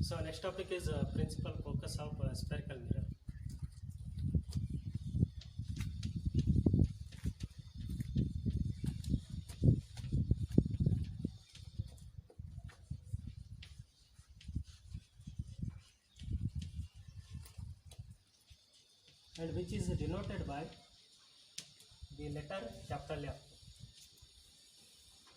So next topic is principal focus of spherical mirror. And which is denoted by the letter capital F.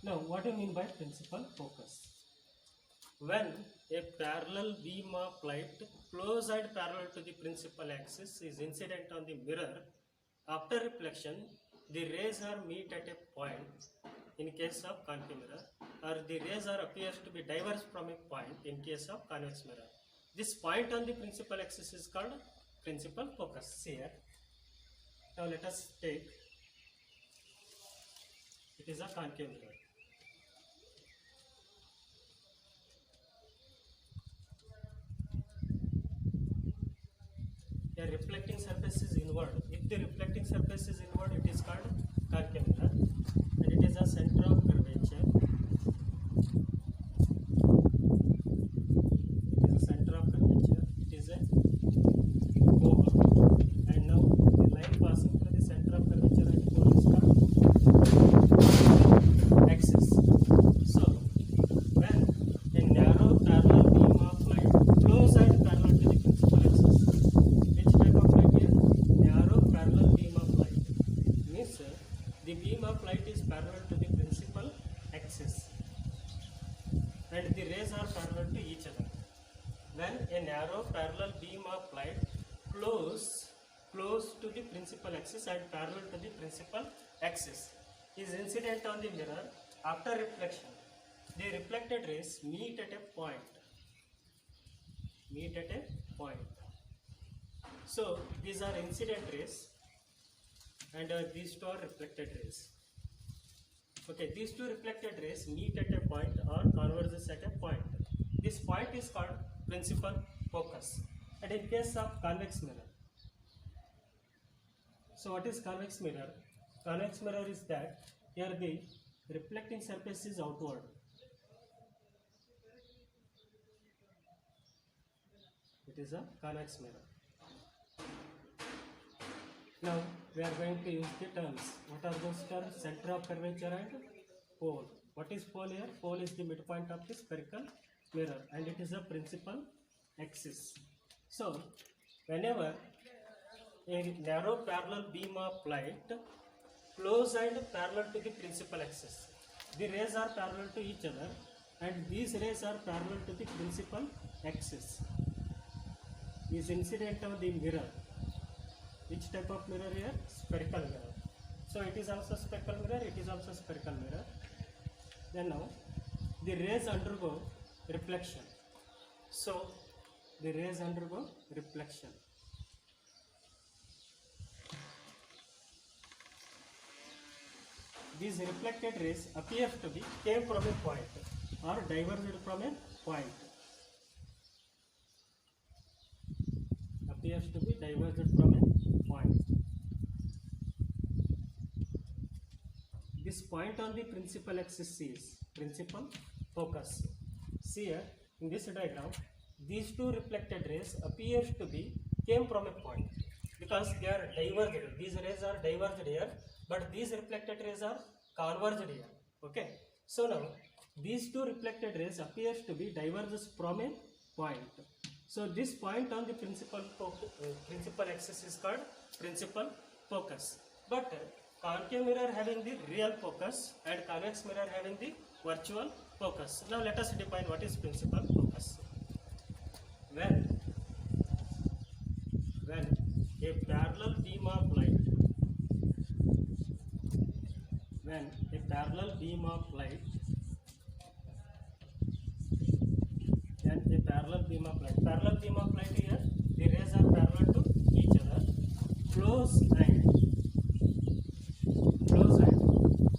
Now, what do you mean by principal focus? When a parallel beam of light close and parallel to the principal axis is incident on the mirror, after reflection, the rays are meet at a point in case of concave mirror, or the rays are appears to be diverse from a point in case of convex mirror. This point on the principal axis is called principal focus. See here. Now let us take, it is a concave mirror. A reflecting surface is inward. If the reflecting surface is inward, it is called concave mirror, and it is a center of curvature. It is a center of curvature. It is a pole, and now the line passing through the center of curvature and pole is called axis. So when a narrow parallel beam of light close and parallel to the principal axis, the beam of light is parallel to the principal axis and the rays are parallel to each other. When a narrow parallel beam of light close to the principal axis and parallel to the principal axis is incident on the mirror, after reflection, the reflected rays meet at a point. So these are incident rays, and these two are reflected rays. Okay, these two reflected rays meet at a point or converges at a point. This point is called principal focus. And in case of convex mirror, so what is convex mirror? Convex mirror is that here the reflecting surface is outward. It is a convex mirror. Now we are going to use the terms. What are those terms? Center of curvature and pole. What is pole here? Pole is the midpoint of the spherical mirror, and it is a principal axis. So whenever a narrow parallel beam of light close and parallel to the principal axis, the rays are parallel to each other, and these rays are parallel to the principal axis, is incident on the mirror. Which type of mirror here? Spherical mirror. So it is also spherical mirror, it is also spherical mirror. Then now the rays undergo reflection. So the rays undergo reflection. These reflected rays appear to be came from a point or diverged from a point. Appears to be diverged from a point. This point on the principal axis is principal focus. See here in this diagram, these two reflected rays appears to be came from a point because they are diverged. These rays are diverged here, but these reflected rays are converged here. Okay. So now these two reflected rays appears to be diverged from a point. So this point on the principal axis is called principal focus. But concave mirror having the real focus and convex mirror having the virtual focus. Now let us define what is principal focus. When a parallel beam of light, parallel beam of light here, the rays are parallel to each other, close and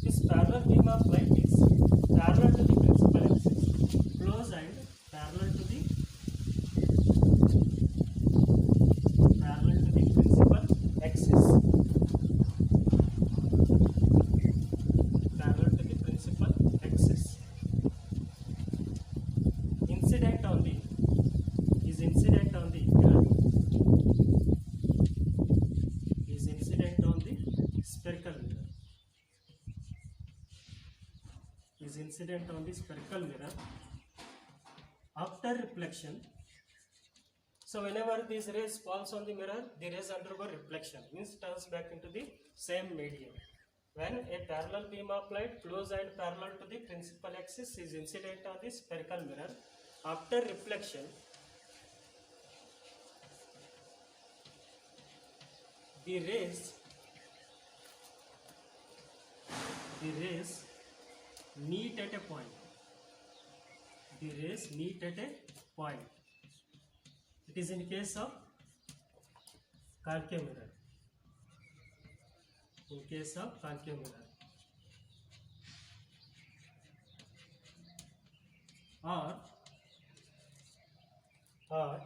this parallel beam of light is parallel to the principal axis, close and parallel to the principal axis, incident on the is incident on the mirror, is incident on the spherical mirror, is incident on the spherical mirror after reflection. So whenever these rays falls on the mirror, the rays undergo reflection, means turns back into the same medium. When a parallel beam of light close and parallel to the principal axis is incident on the spherical mirror, after reflection, the rays meet at a point. The rays meet at a point. It is in case of concave mirror. In case of concave mirror, or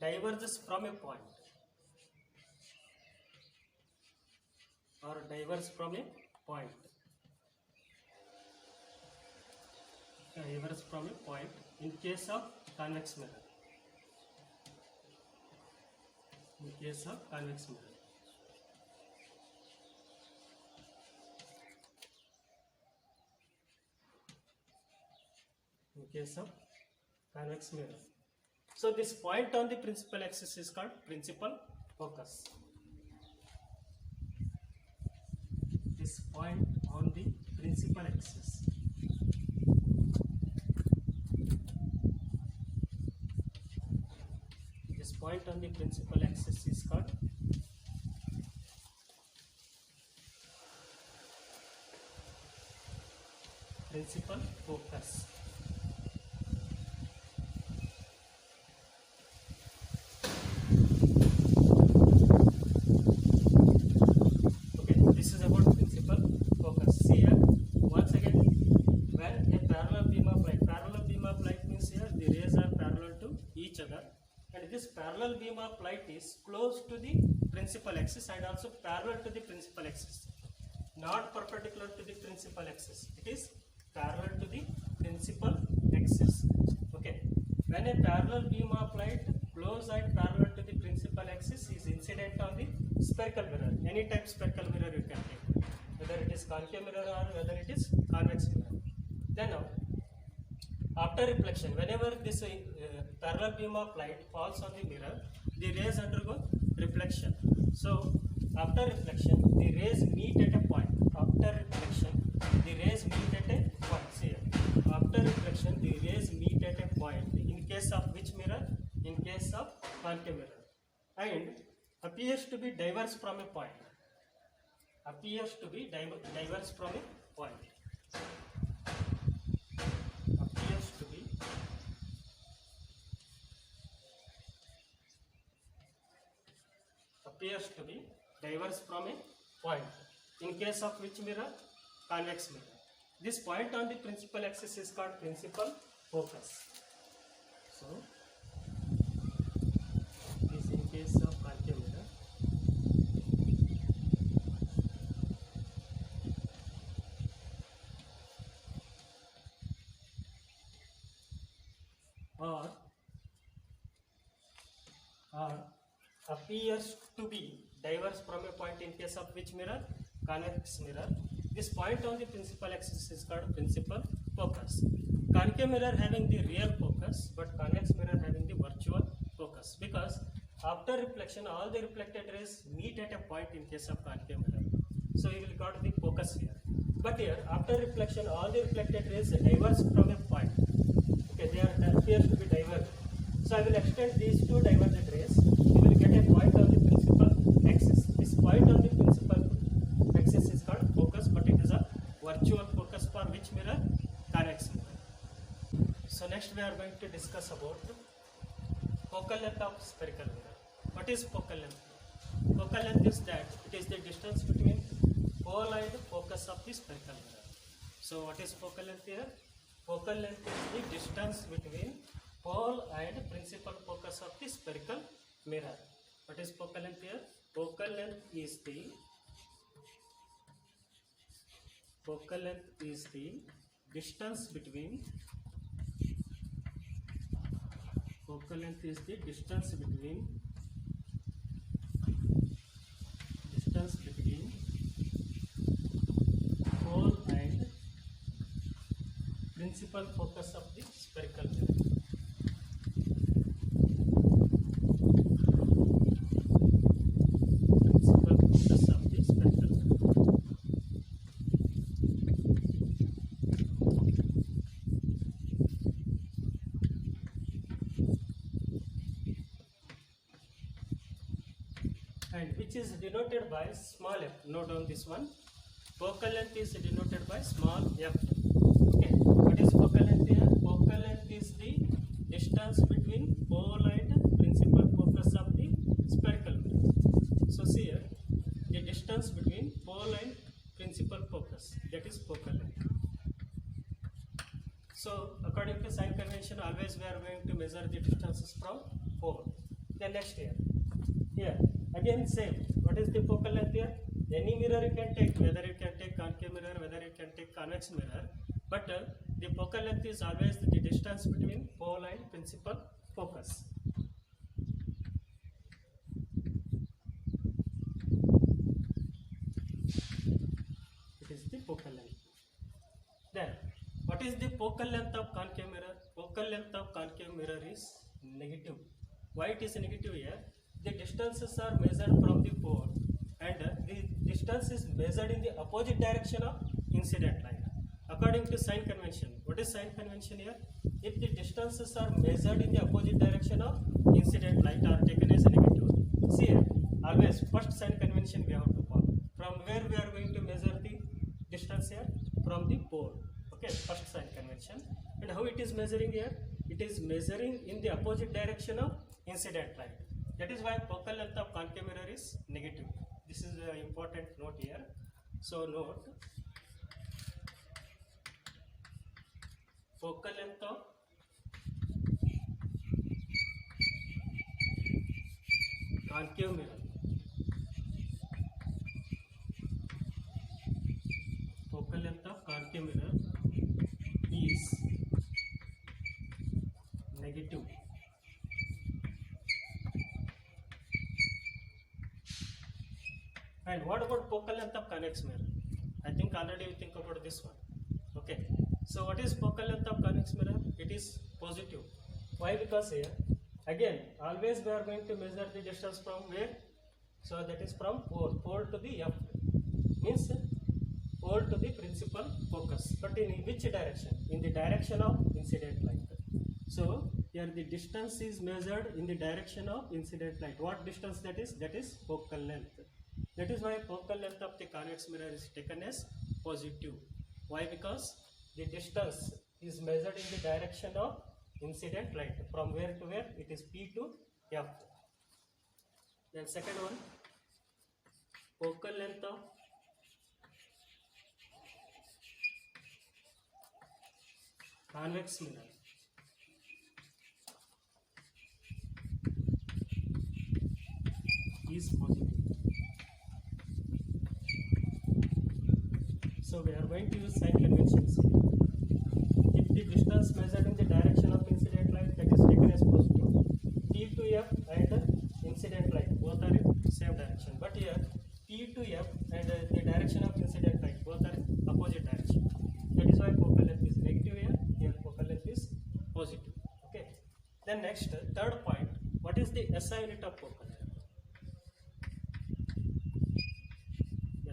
diverges from a point, or diverges from a point, diverges from a point in case of convex mirror. In case of convex mirror. In case of convex mirror. So this point on the principal axis is called principal focus. This point on the principal axis. This point on the principal axis is called principal focus. Okay, this is about principal focus. See here, once again, when a parallel beam of light means here the rays are parallel to each other, and this parallel beam of light is close to the principal axis and also parallel to the principal axis, not perpendicular to the principal axis. It is parallel to the principal axis. Okay, when a parallel beam of light close and parallel to the principal axis is incident on the spherical mirror, any type spherical mirror you can take, whether it is concave mirror or whether it is convex mirror. Then now, after reflection, whenever this parallel beam of light falls on the mirror, the rays undergo reflection. So after reflection, the rays meet at a point. After reflection, the rays meet at a point. See here. After reflection, the rays meet at a point. In case of which mirror? In case of concave mirror. And appears to be diverse from a point. Appears to be diverse from a point. Appears to be diverse from a point. In case of which mirror? Convex mirror. This point on the principal axis is called principal focus. So, it is in case of concave mirror. Or appears to be diverse from a point in case of which mirror? Convex mirror. This point on the principal axis is called principal focus. Concave mirror having the real focus, but convex mirror having the virtual focus, because after reflection all the reflected rays meet at a point in case of concave mirror. So you will got the focus here. But here after reflection all the reflected rays diverge from a point. Okay, they appear to be divergent. So I will extend these two divergent rays. You will get a point on the principal axis. This point on the principal axis is called focus, but it is a virtual focus for which mirror? Convex mirror. So next we are going to discuss about focal length of spherical mirror. What is focal length? Focal length is that it is the distance between pole and focus of the spherical mirror. So what is focal length here? Focal length is the distance between pole and principal focus of the spherical mirror. What is focal length here? Focal length is the distance between focal focal length is the distance between pole and principal focus of the spherical mirror. Principal focus of the spherical mirror. And which is denoted by small f. Note down this one. Focal length is denoted by small f. Okay, what is focal length here? Focal length is the distance between pole and principal focus of the spherical mirror. So see here, the distance between pole and principal focus, that is focal length. So according to sign convention, always we are going to measure the distances from pole. Then next here again same. What is the focal length here? Any mirror you can take, whether you can take concave mirror, whether you can take convex mirror, but the focal length is always the distance between pole and principal focus. It is the focal length. Then what is the focal length of concave mirror? Focal length of concave mirror is negative. Why it is negative here? The distances are measured from the pole, and the distance is measured in the opposite direction of incident light. According to sign convention, what is sign convention here? If the distances are measured in the opposite direction of incident light are taken as a negative, see here, always first sign convention we have to follow. From where we are going to measure the distance here? From the pole. Okay, first sign convention. And how it is measuring here? It is measuring in the opposite direction of incident light. That is why focal length of concave mirror is negative. This is an important note here. So note, focal length of concave mirror. Focal length of concave mirror is negative. And what about focal length of convex mirror? I think already you think about this one. Okay. So what is focal length of convex mirror? It is positive. Why? Because here again always we are going to measure the distance from where? So that is from pole to the f. Means pole to the principal focus. But in which direction? In the direction of incident light. So here the distance is measured in the direction of incident light. What distance that is? That is focal length. That is why focal length of the convex mirror is taken as positive. Why? Because the distance is measured in the direction of incident light. From where to where? It is P to F. Then second one, focal length of convex mirror is positive. So we are going to use sign conventions. If the distance measured in the direction of incident light, that is taken as positive, T to F and incident light both are in same direction. But here T to F and the direction of incident light both are in opposite direction. That is why focal length is negative here. Here focal length is positive. Okay. Then next, third point. What is the SI unit of focal length?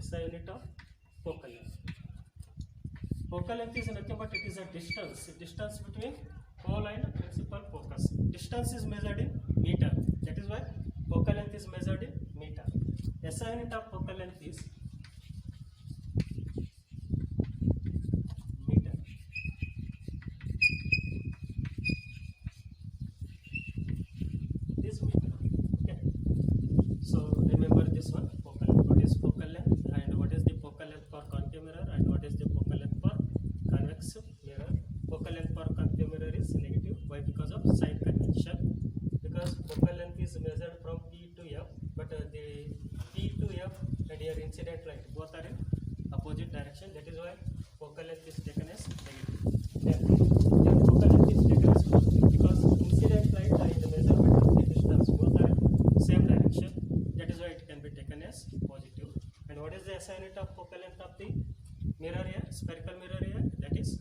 SI unit of focal length. Focal length is nothing but it is a distance between pole and principal focus. Distance is measured in meter. That is why focal length is measured in meter. SI unit of focal length is meter. This meter. Okay. So remember this one. Focal length. What is focal length and what is the focal length for concave mirror and what is the focal length for convex mirror? Focal length for concave mirror is negative. Why? Because of sign convention. Because focal length is measured from P to F, but the P to F and here incident light both are in opposite direction. That is why focal length is taken as negative. Then focal length is taken as positive because incident light and as positive. And what is the SI unit of focal length of the mirror here, spherical mirror here? That is